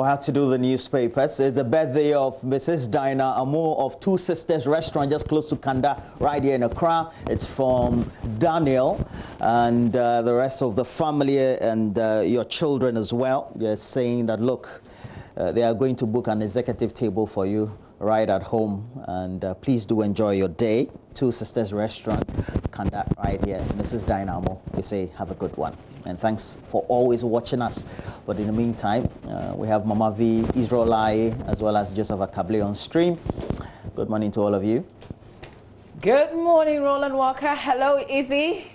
I had to do the newspapers. It's the birthday of Mrs. Dinah Amo of Two Sisters Restaurant just close to Kanda, right here in Accra. It's from Daniel and the rest of the family and your children as well. They're saying that, look, they are going to book an executive table for you right at home. And please do enjoy your day. Two Sisters Restaurant, Kanda, right here. Mrs. Dinah Amo, we say have a good one. And thanks for always watching us. But in the meantime, we have Mama V, Israel Lai, as well as Joseph Akable on stream. Good morning to all of you. Good morning, Roland Walker. Hello, Izzy.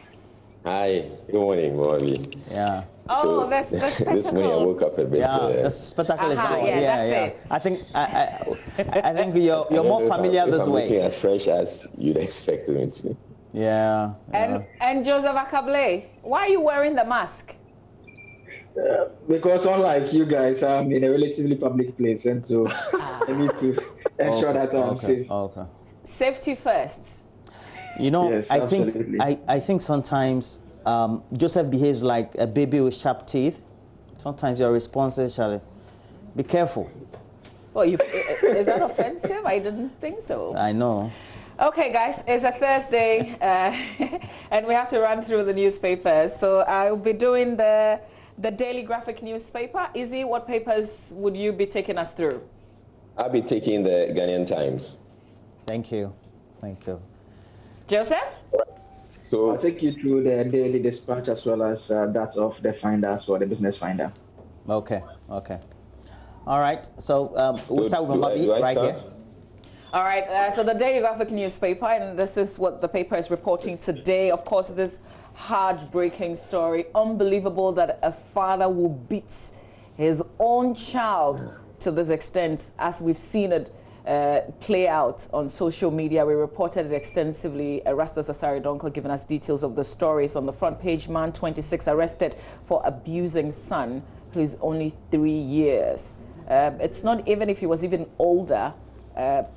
Hi. Good morning, Mama V. Yeah. Oh, so, that's this morning I woke up a bit. Yeah, the spectacle is gone. Yeah, that's it. I think you're more familiar this way. Looking as fresh as you'd expect me to. Yeah. And Joseph Akable, why are you wearing the mask? Because unlike you guys, I'm in a relatively public place, and so I need to ensure that I'm safe. Okay. Safety first. You know, Yes, I absolutely. think I think sometimes Joseph behaves like a baby with sharp teeth. Sometimes your responses shall be careful. Well, is that offensive? I didn't think so. I know. Okay, guys, it's a Thursday, and we have to run through the newspapers. So I'll be doing the Daily Graphic newspaper. Izzy, what papers would you be taking us through? I'll be taking the Ghanaian Times. Thank you. Thank you. Joseph? So I'll take you through the Daily Dispatch as well as that of the Finder as well, the Business Finder. Okay. Okay. All right. So we'll start with Mama V right here. All right, so the Daily Graphic newspaper, and this is what the paper is reporting today. Of course, this heartbreaking story. Unbelievable that a father will beat his own child to this extent, as we've seen it play out on social media. We reported it extensively. Erastus Asari-Donko giving us details of the stories. On the front page, man 26 arrested for abusing son who's only 3 years. It's not even if he was even older.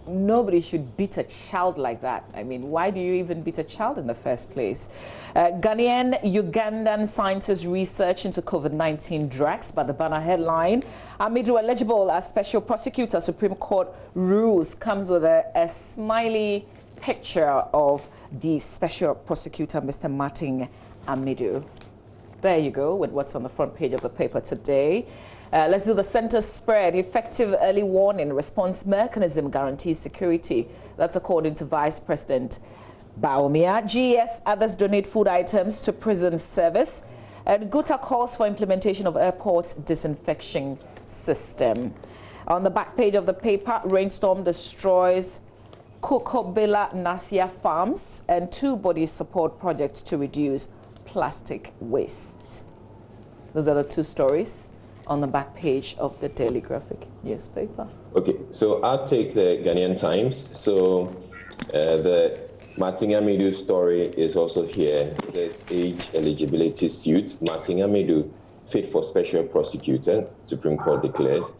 Nobody should beat a child like that. I mean, why do you even beat a child in the first place? Ghanaian, Ugandan scientists research into COVID-19 drugs, but the banner headline, Amidu eligible as special prosecutor, Supreme Court rules, comes with a smiley picture of the special prosecutor, Mr. Martin Amidu. There you go, with what's on the front page of the paper today. Let's do the center spread. Effective early warning response mechanism guarantees security. That's according to Vice President Baumia. GES, others donate food items to prison service. And Guta calls for implementation of airport disinfection system. On the back page of the paper, rainstorm destroys Kokobela Nasia farms and 2 body support projects to reduce plastic waste. Those are the 2 stories on the back page of the Daily Graphic newspaper. Okay, so I'll take the Ghanaian Times. So the Martin Amidu story is also here. It says age eligibility suit. Martin Amidu fit for special prosecutor, Supreme Court declares.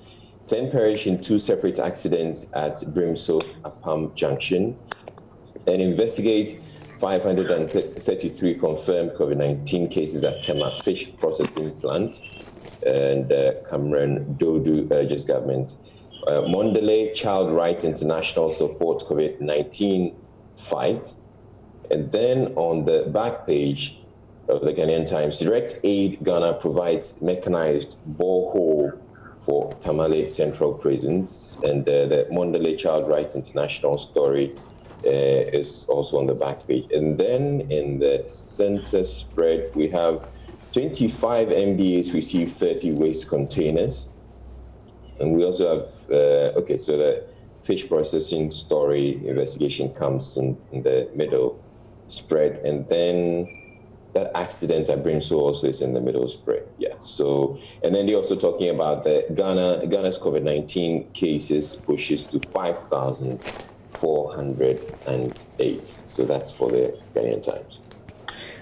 10 perish in 2 separate accidents at Brimso Apam Junction. And investigate 533 confirmed COVID-19 cases at Tema Fish Processing Plant. And Cameron Dodu urges government. Mondele Child Right International support COVID-19 fight. And then on the back page of the Ghanaian Times, Direct Aid Ghana provides mechanized borehole for Tamale Central Prisons. And the Mondele Child Rights International story is also on the back page. And then in the center spread, we have 25 MDAs receive 30 waste containers. And we also have, so the fish processing story investigation comes in the middle spread. And then that accident at Brimso also is in the middle spread. Yeah, so, and then they're also talking about the Ghana's COVID-19 cases pushes to 5,408. So that's for the Ghanaian Times.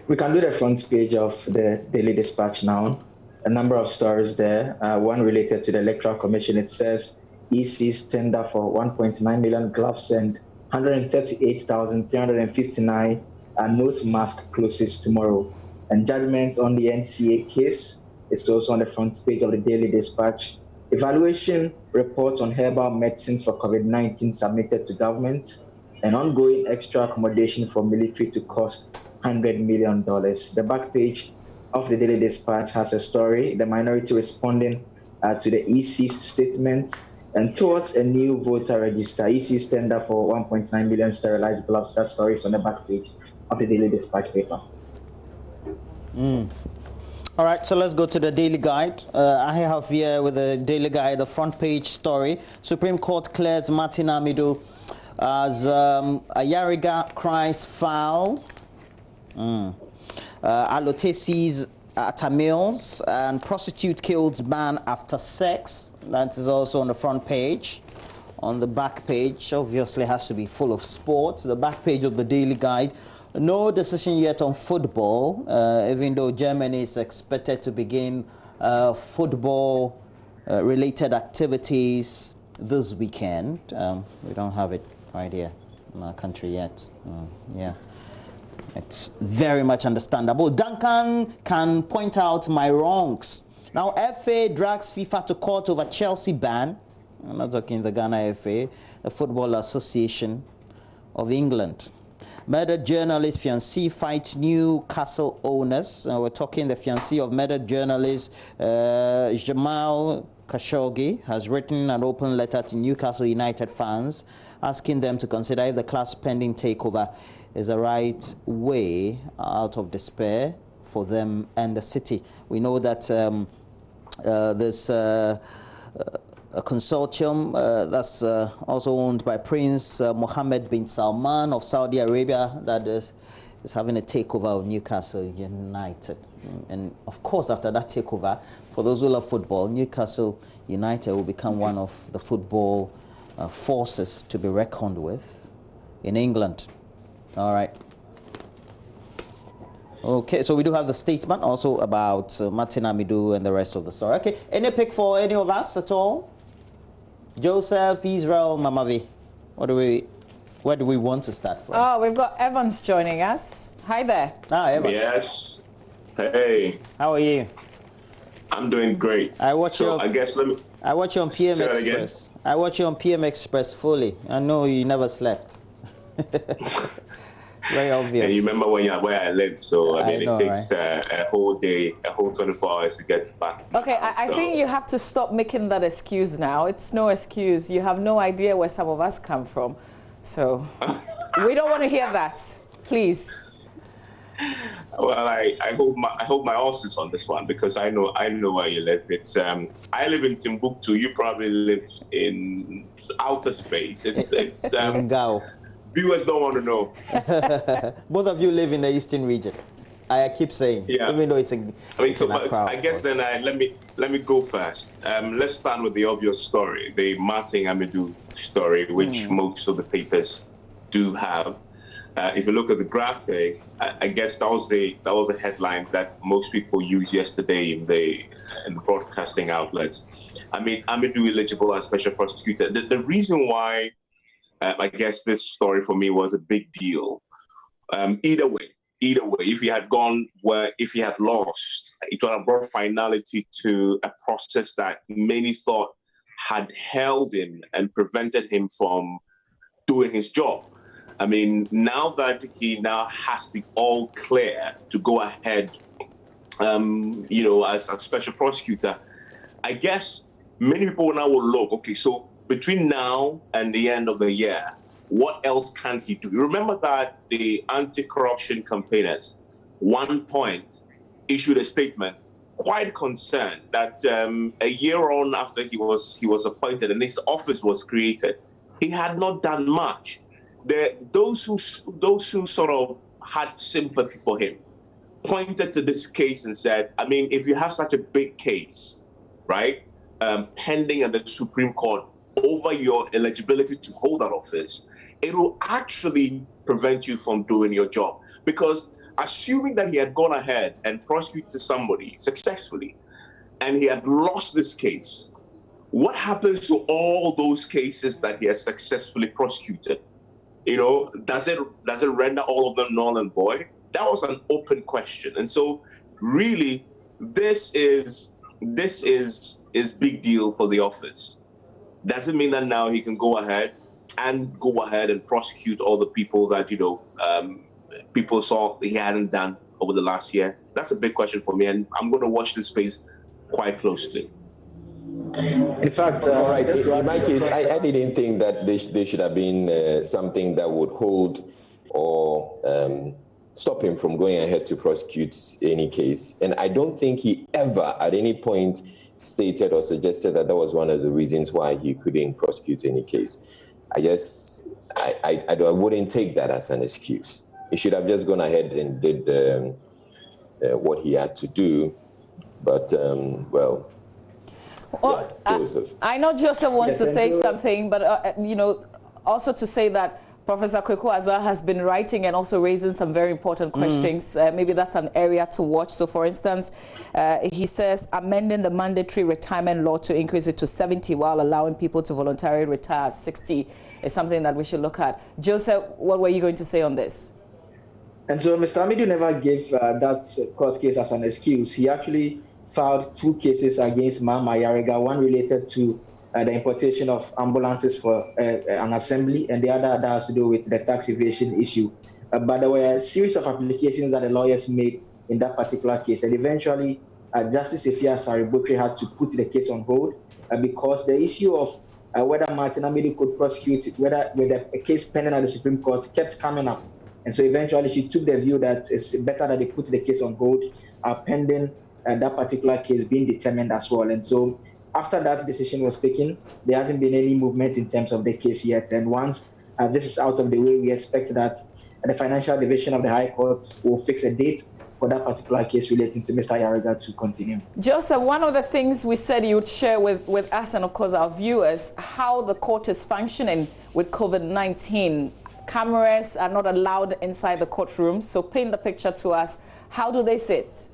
We can do the front page of the Daily Dispatch now. A number of stories there. One related to the Electoral Commission. It says EC's tender for 1.9 million gloves and 138,359 nose mask closes tomorrow. And judgment on the NCA case is also on the front page of the Daily Dispatch. evaluation report on herbal medicines for COVID-19 submitted to government, and ongoing extra accommodation for military to cost $100 million. The back page of the Daily Dispatch has a story, the minority responding to the EC's statement and towards a new voter register. EC's tender for 1.9 million sterilized gloves. That story is on the back page of the Daily Dispatch paper. All right, so let's go to the Daily Guide. I have here with the Daily Guide the front page story. Supreme Court clears Martin Amidu as Ayariga cries foul. Alote sees Tamils and prostitute kills man after sex. That is also on the front page. On the back page, obviously has to be full of sports. The back page of the Daily Guide. No decision yet on football, even though Germany is expected to begin football-related activities this weekend. We don't have it right here in our country yet. Yeah, it's very much understandable. Duncan can point out my wrongs. Now, FA drags FIFA to court over Chelsea ban. I'm not talking the Ghana FA, the Football Association of England. Murdered journalist fiancé fights Newcastle owners. We're talking the fiancé of murdered journalist Jamal Khashoggi has written an open letter to Newcastle United fans asking them to consider if the club's pending takeover is the right way out of despair for them and the city. We know that there's a consortium that's also owned by Prince Mohammed bin Salman of Saudi Arabia that is having a takeover of Newcastle United. And of course, after that takeover, for those who love football, Newcastle United will become one of the football forces to be reckoned with in England. All right. Okay, so we do have the statement also about Martin Amidu and the rest of the story. Okay, any pick for any of us at all? Joseph, Israel, Mamavi, where do we want to start from? Oh, we've got Evans joining us. Hi there. Ah, Evans. Yes. Hey. How are you? I'm doing great. I watch you. I guess let me. I watch you on PM Express. I watch you on PM Express fully. I know you never slept. Very obvious. And you remember where I lived, so I mean, know, it takes right? a whole day, a whole 24 hours to get back to Okay, I think you have to stop making that excuse now. It's no excuse. You have no idea where some of us come from. So we don't want to hear that. Please. Well, I hold my horses on this one because I know where you live. It's I live in Timbuktu. You probably live in outer space. It's in Gao. Viewers don't want to know. Both of you live in the eastern region. I keep saying, even though it's in. I guess then let me go first. Let's start with the obvious story, the Martin Amidu story, which most of the papers do have. If you look at the graphic, I guess that was a headline that most people used yesterday in the broadcasting outlets. I mean, Amidu eligible as special prosecutor. The reason why I guess this story for me was a big deal. Either way, if he had lost, it would have brought finality to a process that many thought had held him and prevented him from doing his job. I mean, now that he now has the all clear to go ahead, as a special prosecutor, I guess many people now will look, okay, so between now and the end of the year, what else can he do? You remember that the anti-corruption campaigners, one point, issued a statement quite concerned that a year on after he was appointed and his office was created, he had not done much. Those who sort of had sympathy for him pointed to this case and said, I mean, if you have such a big case, right, pending at the Supreme Court over your eligibility to hold that office, it will actually prevent you from doing your job. Because assuming that he had gone ahead and prosecuted somebody successfully and he had lost this case, what happens to all those cases that he has successfully prosecuted? Does it render all of them null and void? That was an open question. And so really, this is this is big deal for the office. Doesn't mean that now he can go ahead and prosecute all the people that, people saw he hadn't done over the last year. That's a big question for me, and I'm going to watch this space quite closely. In fact, all right. In my case, I didn't think that there should have been something that would hold or stop him from going ahead to prosecute any case. And I don't think he ever at any point stated or suggested that was one of the reasons why he couldn't prosecute any case. I guess I wouldn't take that as an excuse. He should have just gone ahead and did what he had to do. But, well, Joseph. I know Joseph wants to say something, but, also to say that Professor Kweku Azar has been writing and also raising some very important questions. Maybe that's an area to watch. So, for instance, he says amending the mandatory retirement law to increase it to 70 while allowing people to voluntarily retire at 60 is something that we should look at. Joseph, what were you going to say on this? And so Mr. Amidu never gave that court case as an excuse. He actually filed 2 cases against Mama Yarega, one related to the importation of ambulances for an assembly, and the other that has to do with the tax evasion issue. But there were a series of applications that the lawyers made in that particular case, and eventually Justice Efia Saribokri had to put the case on hold because the issue of whether Martin Amidu could prosecute, whether with a case pending at the Supreme Court, kept coming up. And so eventually she took the view that it's better that they put the case on hold pending that particular case being determined as well. And so after that decision was taken, there hasn't been any movement in terms of the case yet. And once this is out of the way, we expect that the Financial Division of the High Court will fix a date for that particular case relating to Mr. Yarega to continue. Joseph, one of the things we said you would share with us and, of course, our viewers, how the court is functioning with COVID-19. Cameras are not allowed inside the courtroom. So paint the picture to us. How do they sit?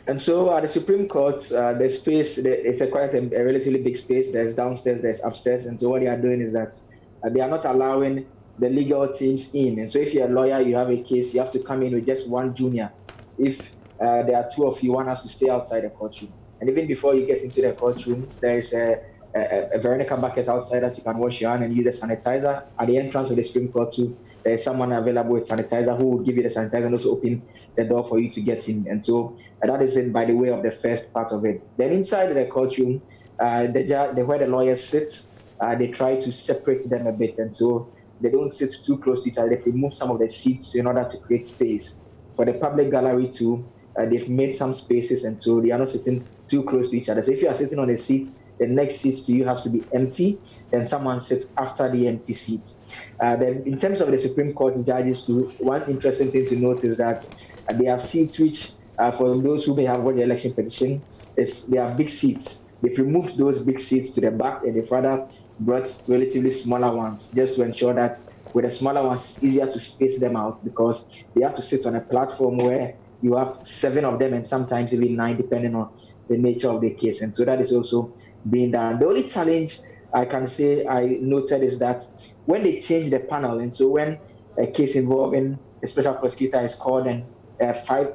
And so at the Supreme Court, the space, it's a relatively big space. There's downstairs, there's upstairs. And so what they are doing is that they are not allowing the legal teams in. And so if you're a lawyer, you have a case, you have to come in with just one junior. If there are 2 of you, one has to stay outside the courtroom. And even before you get into the courtroom, there is a Veronica bucket outside that you can wash your hand and use the sanitizer. At the entrance of the Supreme Court too, there is someone available with sanitizer who will give you the sanitizer and also open the door for you to get in. And so that is in by the way of the first part of it. Then inside the courtroom, where the lawyers sit, they try to separate them a bit. And so they don't sit too close to each other. They've removed some of the seats in order to create space. For the public gallery too, they've made some spaces, and so they are not sitting too close to each other. So if you are sitting on a seat, the next seat to you has to be empty, then someone sits after the empty seat. Then in terms of the Supreme Court judges too, one interesting thing to note is that there are seats which, for those who may have won the election petition, they are big seats. They've removed those big seats to the back, and they've rather brought relatively smaller ones, just to ensure that with the smaller ones, it's easier to space them out, because they have to sit on a platform where you have 7 of them and sometimes even 9, depending on the nature of the case. And so that is also being done. The only challenge I can say I noted is that when they change the panel, and so when a case involving a special prosecutor is called and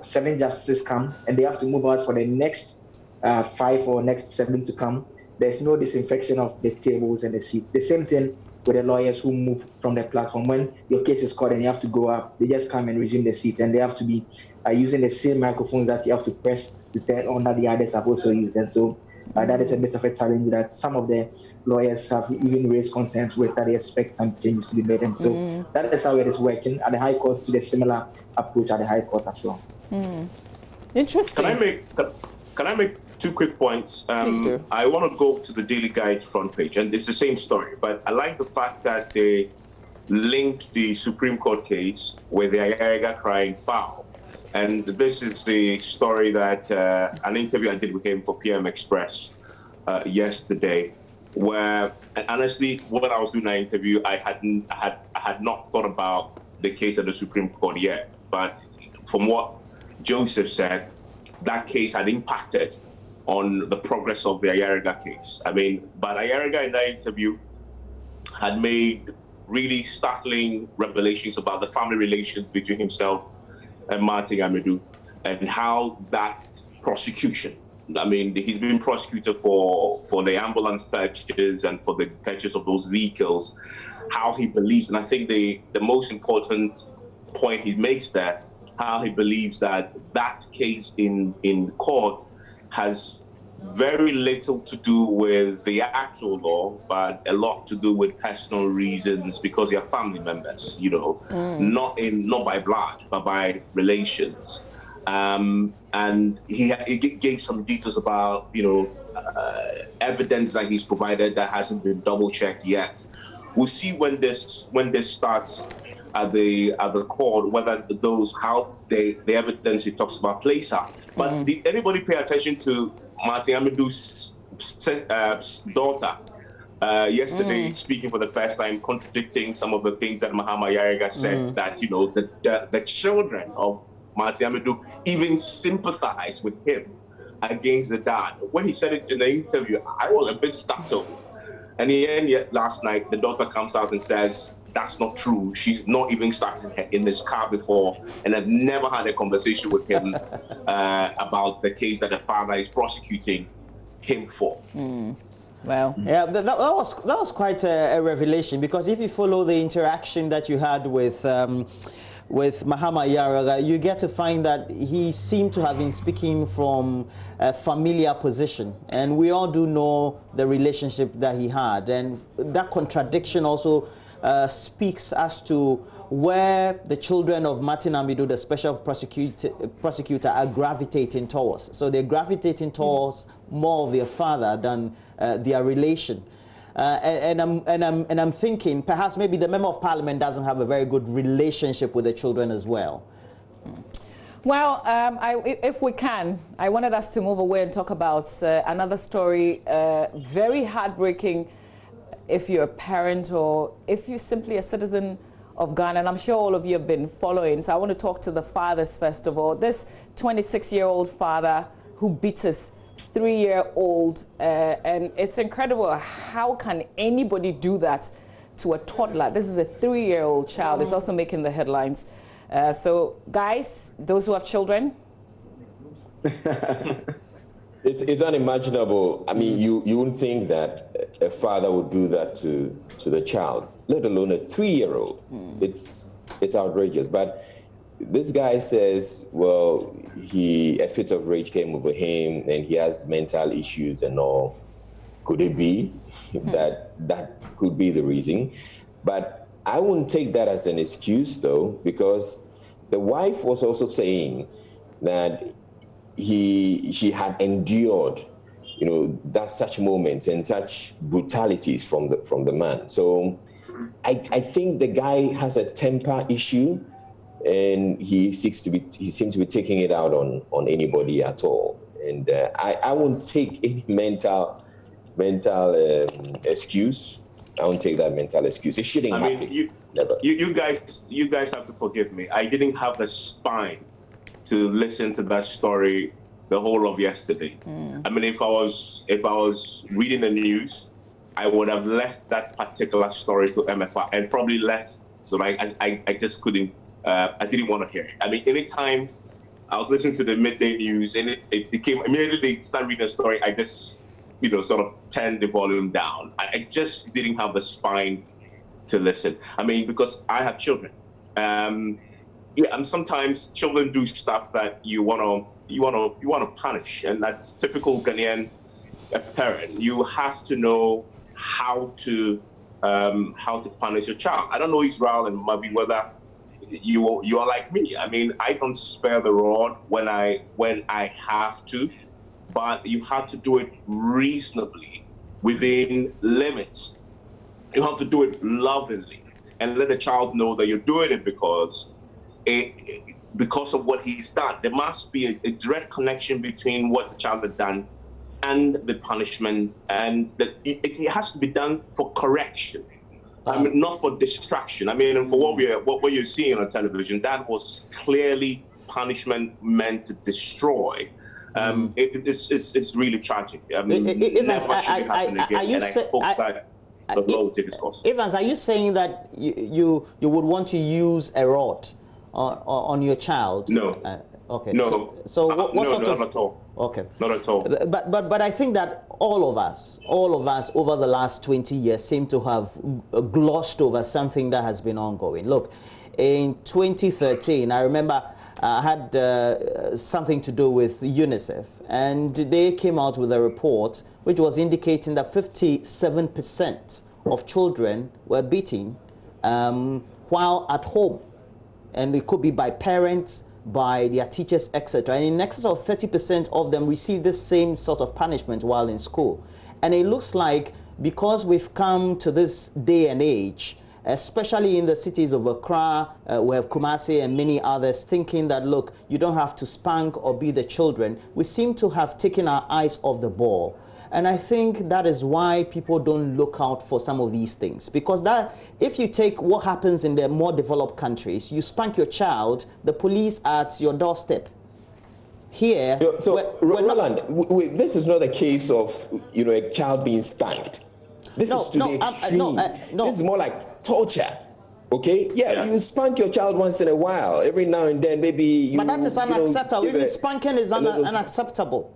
7 justices come and they have to move out for the next 5 or next 7 to come, there's no disinfection of the tables and the seats. The same thing with the lawyers who move from the platform. When your case is called and you have to go up, they just come and resume the seat, and they have to be using the same microphones that you have to press to turn on that the others have also used. And so that is a bit of a challenge that some of the lawyers have even raised concerns with, that they expect some changes to be made. And so that is how it is working. At the High Court, to the similar approach at the High Court as well. Interesting. Can I make 2 quick points? Please do. I want to go to the Daily Guide front page, and it's the same story, but I like the fact that they linked the Supreme Court case with the Ayariga crying foul. And this is the story that an interview I did with him for PM Express yesterday, where, and honestly, when I was doing that interview, I had not thought about the case at the Supreme Court yet. But from what Joseph said, that case had impacted on the progress of the Ayariga case. I mean, but Ayariga in that interview had made really startling revelations about the family relations between himself and Martin Amidu, and how that prosecution I mean, he's been prosecuted for the ambulance purchases and for the purchase of those vehicles, how he believes. And I think the most important point he makes there, how he believes that that case in court has very little to do with the actual law, but a lot to do with personal reasons, because they're family members, you know, not by blood, but by relations. And he gave some details about, you know, evidence that he's provided that hasn't been double checked yet. We'll see when this starts at the court, whether how the evidence he talks about plays out. But did anybody pay attention to Martin Amidu's daughter yesterday speaking for the first time, contradicting some of the things that Mahama Yariga said, that, you know, the children of Martin Amidu even sympathize with him against the dad? When he said it in the interview, I was a bit startled. And in the end, yet last night, the daughter comes out and says, that's not true. She's not even sat in this car before, and I've never had a conversation with him about the case that the father is prosecuting him for. Well, yeah, that was quite a revelation, because if you follow the interaction that you had with Mahama Yaraga, you get to find that he seemed to have been speaking from a familiar position, and we all do know the relationship that he had, and that contradiction also speaks as to where the children of Martin Amidu, the special prosecutor, are gravitating towards. So they're gravitating towards more of their father than their relation. And I'm thinking perhaps maybe the Member of Parliament doesn't have a very good relationship with the children as well. Well, if we can, I wanted us to move away and talk about another story, very heartbreaking if you're a parent or if you're simply a citizen of Ghana, and I'm sure all of you have been following. So I want to talk to the fathers first of all. This 26-year-old father who beat his 3-year-old, and it's incredible. How can anybody do that to a toddler? This is a 3-year-old child. It's also making the headlines. So guys, those who have children. It's unimaginable. I mean, you wouldn't think that a father would do that to the child, let alone a 3-year-old. It's outrageous. But this guy says, well, a fit of rage came over him and he has mental issues and all. Could it be that could be the reason? But I wouldn't take that as an excuse, though, because the wife was also saying that she had endured, you know, that such moments and such brutalities from the man. So I think the guy has a temper issue, and he seems to be taking it out on anybody at all. And I won't take any mental excuse. I won't take that mental excuse. It shouldn't happen. You guys have to forgive me. I didn't have the spine to listen to that story the whole of yesterday. I mean, if I was reading the news, I would have left that particular story to MFR and probably left. So I just couldn't. I didn't want to hear it. I mean, anytime I was listening to the midday news and it came immediately, they started reading the story, I just, you know, sort of turned the volume down. I just didn't have the spine to listen. I mean, because I have children. Yeah, and sometimes children do stuff that you want to punish, and that's typical Ghanaian parent. You have to know how to punish your child. I don't know, Israel and Mavi, whether you are like me. I mean, I don't spare the rod when I have to, but you have to do it reasonably within limits. You have to do it lovingly and let the child know that you're doing it because of what he's done. There must be a direct connection between what the child has done and the punishment, and that it has to be done for correction. I mean, not for distraction. I mean, for what you're seeing on television, that was clearly punishment meant to destroy. It's really tragic. I mean, never should it happen again. And I hope that the law will take its course. Evans, are you saying that you would want to use a rod on your child? No. Okay. No. So what no, sort of? Not at all. Okay. Not at all. But I think that all of us over the last 20 years seem to have glossed over something that has been ongoing. Look, in 2013, I remember I had something to do with UNICEF, and they came out with a report which was indicating that 57% of children were beaten while at home, and it could be by parents, by their teachers, etc. And in excess of 30% of them receive the same sort of punishment while in school. And it looks like because we've come to this day and age, especially in the cities of Accra, we have Kumasi and many others, thinking that, look, you don't have to spank or beat the children. We seem to have taken our eyes off the ball. And I think that is why people don't look out for some of these things. Because that, if you take what happens in the more developed countries, you spank your child, the police are at your doorstep. Here, Roland, this is not a case of, you know, a child being spanked. This is to the extreme. This is more like torture. Okay? Yeah, you spank your child once in a while. Every now and then, maybe you. But that is unacceptable. Even spanking is unacceptable.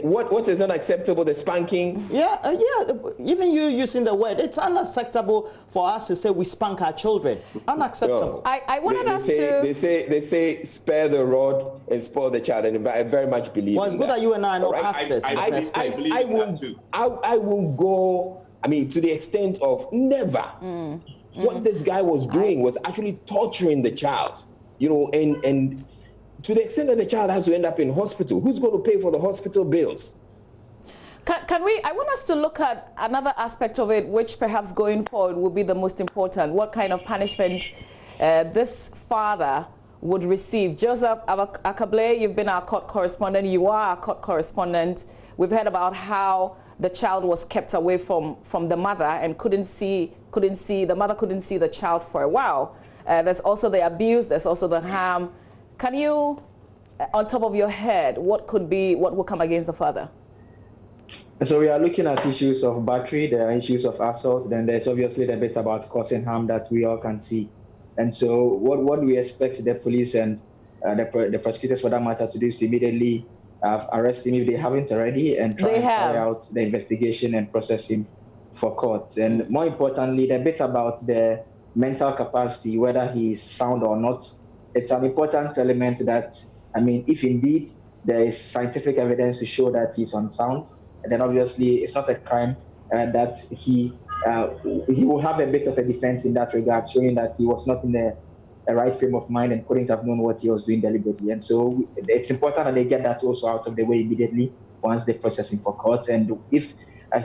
What is unacceptable? The spanking? Yeah. Even you using the word, it's unacceptable for us to say we spank our children. Unacceptable. No. I wanted us to. They say spare the rod and spoil the child, and I very much believe. Well, it's good that you and I know pastors. I won't go. I mean, to the extent of never. What this guy was doing was actually torturing the child. You know, and to the extent that the child has to end up in hospital, who's going to pay for the hospital bills? Can we, I want us to look at another aspect of it, which perhaps going forward will be the most important. What kind of punishment this father would receive. Joseph Akable, you've been our court correspondent. You are our court correspondent. We've heard about how the child was kept away from the mother and the mother couldn't see the child for a while. There's also the abuse, there's also the harm. Can you, on top of your head, what will come against the father? So we are looking at issues of battery, there are issues of assault, then there's obviously the bit about causing harm that we all can see. And so what we expect the police and the prosecutors for that matter to do is to immediately arrest him if they haven't already and try and carry out the investigation and process him for court. And more importantly, the bit about the mental capacity, whether he is sound or not, it's an important element that, I mean, if indeed there is scientific evidence to show that he's unsound, then obviously it's not a crime that he will have a bit of a defense in that regard, showing that he was not in a right frame of mind and couldn't have known what he was doing deliberately. And so it's important that they get that also out of the way immediately once they process him for court. And if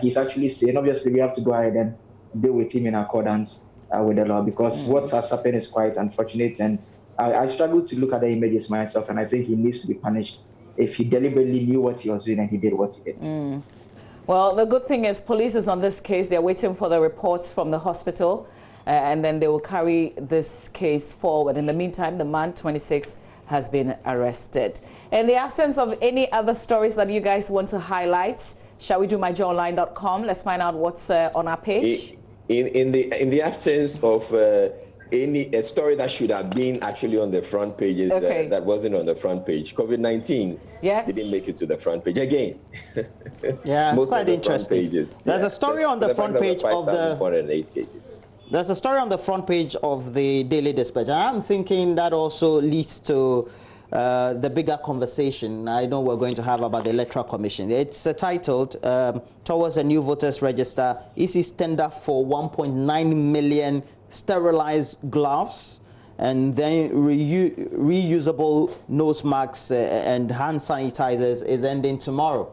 he's actually sane, obviously we have to go ahead and deal with him in accordance with the law, because what has happened is quite unfortunate. And I struggle to look at the images myself, and I think he needs to be punished if he deliberately knew what he was doing and he did what he did. Well, the good thing is police is on this case. They're waiting for the reports from the hospital, and then they will carry this case forward. In the meantime, the man, 26, has been arrested. In the absence of any other stories that you guys want to highlight, shall we do myjoyonline.com? Let's find out what's on our page. In the absence of a story that should have been actually on the front pages that wasn't on the front page. COVID-19 didn't make it to the front page again. Yeah, Most it's quite interesting. Pages. There's a story on the front page of the 408 cases. There's a story on the front page of the Daily Dispatch. I'm thinking that also leads to the bigger conversation I know we're going to have about the Electoral Commission. It's titled, Towards a New Voters Register, EC's tender for 1.9 million sterilized gloves and then reusable nose masks and hand sanitizers is ending tomorrow.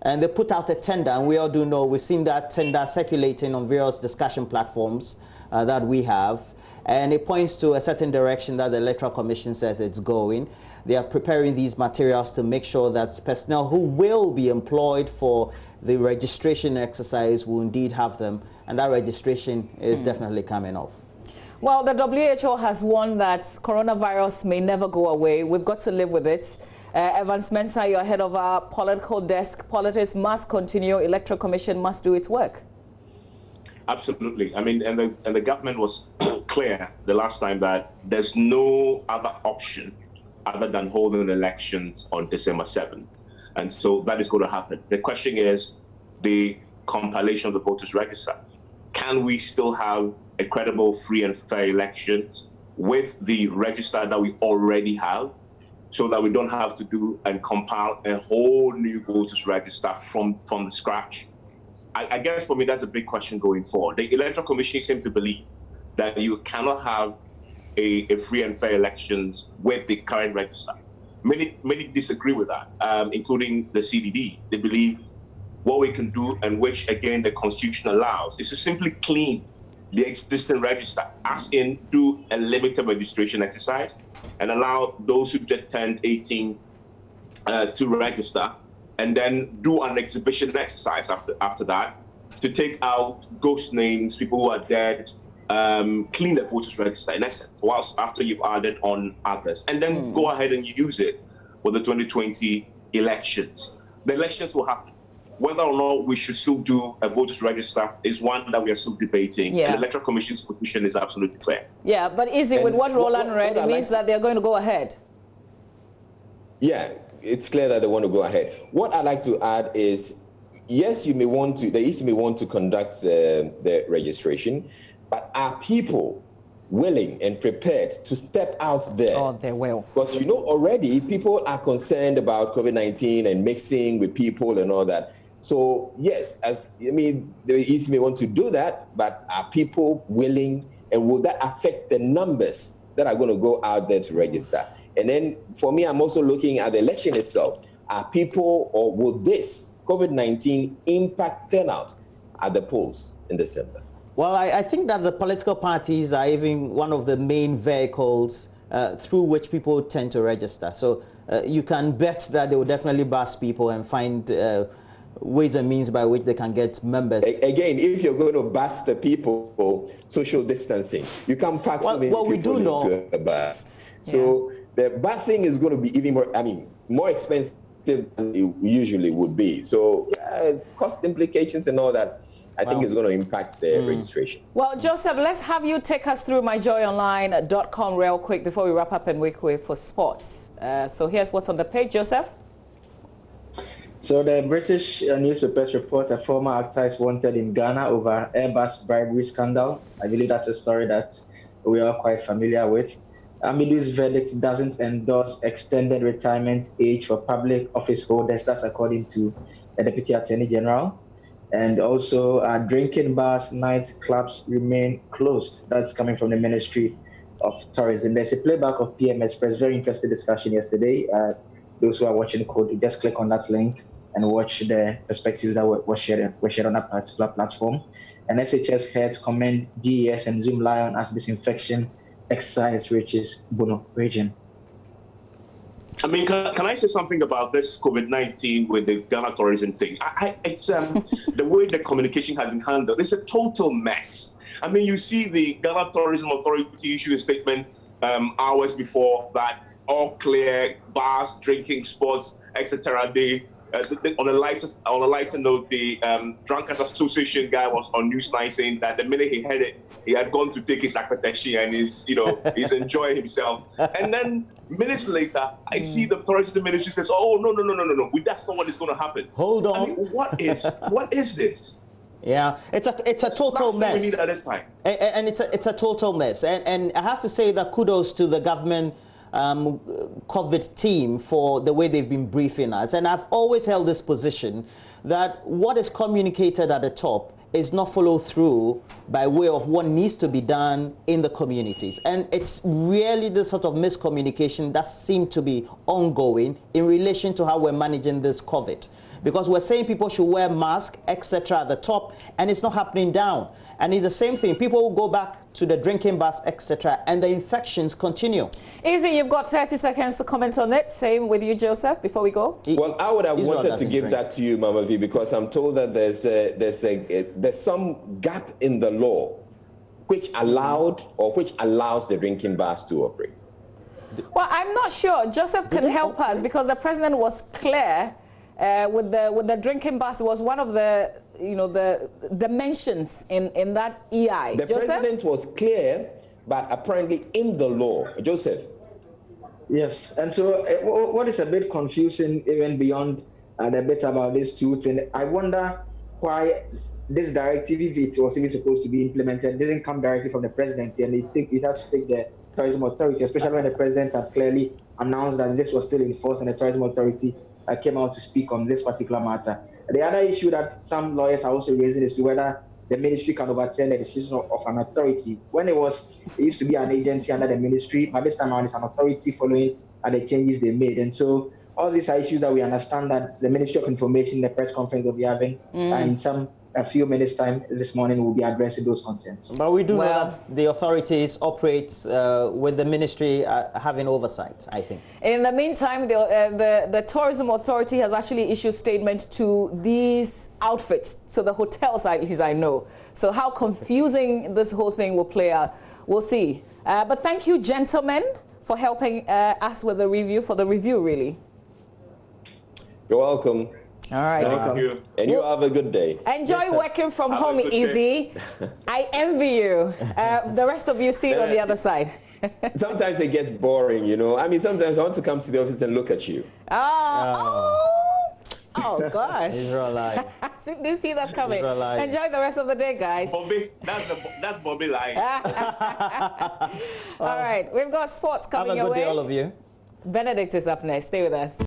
And they put out a tender, and we all do know, we've seen that tender circulating on various discussion platforms that we have. And it points to a certain direction that the Electoral Commission says it's going. They are preparing these materials to make sure that personnel who will be employed for the registration exercise will indeed have them. And that registration is definitely coming off. Well, the WHO has warned that coronavirus may never go away. We've got to live with it. Evans Mensah, you're head of our political desk. Politics must continue. Electoral Commission must do its work. Absolutely. I mean, and the government was clear the last time that there's no other option other than holding elections on December 7th. And so that is going to happen. The question is the compilation of the voters register. Can we still have a credible, free and fair elections with the register that we already have, so that we don't have to do and compile a whole new voters register from the scratch? I guess for me, that's a big question going forward. The Electoral Commission seems to believe that you cannot have a free and fair elections with the current register. Many disagree with that, including the CDD. They believe what we can do, and which again the Constitution allows, is to simply clean the existing register, as in do a limited registration exercise and allow those who just turned 18 to register, and then do an exhibition exercise after that to take out ghost names, people who are dead, clean the voters register in essence, whilst after you've added on others, and then go ahead and use it for the 2020 elections. The elections will happen. Whether or not we should still do a voters register is one that we are still debating. Yeah. And the Electoral Commission's position is absolutely clear. Yeah, but is it with what Roland read, it means that they're going to go ahead? Yeah, it's clear that they want to go ahead. What I'd like to add is, yes, you may want to, the EC may want to conduct the registration, but are people willing and prepared to step out there? Oh, they will. Because you know already people are concerned about COVID-19 and mixing with people and all that. So yes, the EC may want to do that, but are people willing, and will that affect the numbers that are going to go out there to register? And then for me, I'm also looking at the election itself. Are people, or will this COVID-19 impact turnout at the polls in December? Well, I think that the political parties are even one of the main vehicles through which people tend to register. So you can bet that they will definitely bust people and find ways and means by which they can get members. Again, if you're going to bus the people, social distancing, you can't pack so many people into a bus. So the busing is going to be even more expensive than it usually would be. So cost implications and all that, I think is going to impact the registration. Well, Joseph, let's have you take us through myjoyonline.com real quick before we wrap up and wake way for sports. So here's what's on the page, Joseph. So the British newspapers report a former actor is wanted in Ghana over Airbus bribery scandal. I believe that's a story that we are quite familiar with. Amidu's verdict doesn't endorse extended retirement age for public office holders. That's according to the Deputy Attorney General. And also drinking bars, night clubs remain closed. That's coming from the Ministry of Tourism. There's a playback of PM Express, very interesting discussion yesterday. Those who are watching could just click on that link and watch the perspectives that were shared on that particular platform. And SHS heads commend GES and Zoom Lion as disinfection exercise reaches Bono region. I mean, can I say something about this COVID-19 with the Ghana tourism thing? It's the way the communication has been handled. It's a total mess. I mean, you see the Ghana Tourism Authority issue a statement hours before that, all clear, bars, drinking spots, etc. On a lighter note, the Drunkers Association guy was on Newsline saying that the minute he heard it, he had gone to take his akpeteshie and he's enjoying himself. And then minutes later, I see the tourism ministry says, "Oh no, that's not what is going to happen." Hold on. I mean, what is this? Yeah, it's a total mess. We need at this time. And it's a total mess. And I have to say that kudos to the government COVID team for the way they've been briefing us. And I've always held this position that what is communicated at the top is not followed through by way of what needs to be done in the communities. And it's really the sort of miscommunication that seemed to be ongoing in relation to how we're managing this COVID. Because we're saying people should wear masks, etc. at the top, and it's not happening down. And it's the same thing. People will go back to the drinking bars, etc., and the infections continue. Easy, you've got 30 seconds to comment on it. Same with you, Joseph, before we go. Well, I would have wanted to give that to you, Mama V, because I'm told that there's some gap in the law which allows the drinking bars to operate. Well, I'm not sure. Joseph can help us because the president was clear with the drinking bars. It was one of the the mentions in that EI. The president was clear, but apparently in the law. Joseph. Yes, and so what is a bit confusing, even beyond the bit about this truth, and I wonder why this directive, if it was even supposed to be implemented, didn't come directly from the presidency, and it has to take the tourism authority, especially when the president had clearly announced that this was still in force, and the tourism authority came out to speak on this particular matter. The other issue that some lawyers are also raising is to whether the ministry can overturn the decision of an authority. When it used to be an agency under the ministry, but this time around it's an authority following the changes they made. And so all these are issues that we understand that the Ministry of Information, the press conference will be having in a few minutes' time this morning, will be addressing those concerns. But we do know that the authorities operate with the ministry having oversight, I think. In the meantime, the Tourism Authority has actually issued statement to these outfits, to the hotels, at least I know. So how confusing this whole thing will play out, we'll see. But thank you, gentlemen, for helping us with the review, really. You're welcome. All right. Thank you. And you have a good day. Enjoy working from home, Easy. I envy you. The rest of you see it on the other side. Sometimes it gets boring, you know. I mean, sometimes I want to come to the office and look at you. Oh gosh. Israelite. Didn't see that coming. Israelite. Enjoy the rest of the day, guys. Bobby, that's Bobby lying. All right, we've got sports coming your way. Have a good day, all of you. Benedict is up next. Stay with us.